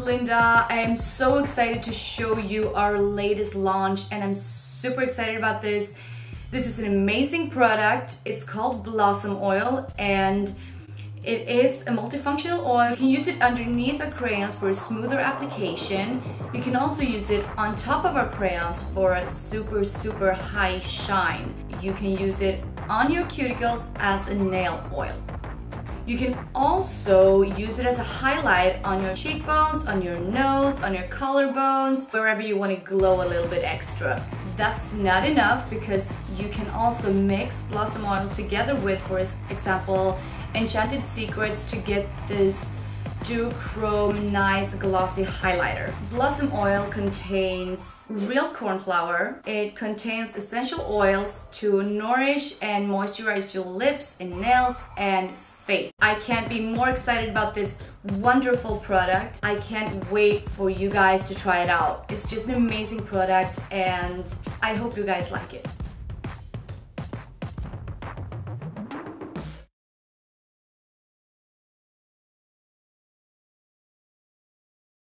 Linda. I am so excited to show you our latest launch, and I'm super excited about this. This is an amazing product. It's called Blossom Oil, and it is a multifunctional oil. You can use it underneath our crayons for a smoother application. You can also use it on top of our crayons for a super high shine. You can use it on your cuticles as a nail oil. You can also use it as a highlight on your cheekbones, on your nose, on your collarbones, wherever you want to glow a little bit extra. That's not enough, because you can also mix Blossom Oil together with, for example, Enchanted Secrets to get this duochrome nice glossy highlighter. Blossom Oil contains real cornflower. It contains essential oils to nourish and moisturize your lips and nails and face. I can't be more excited about this wonderful product. I can't wait for you guys to try it out. It's just an amazing product, and I hope you guys like it.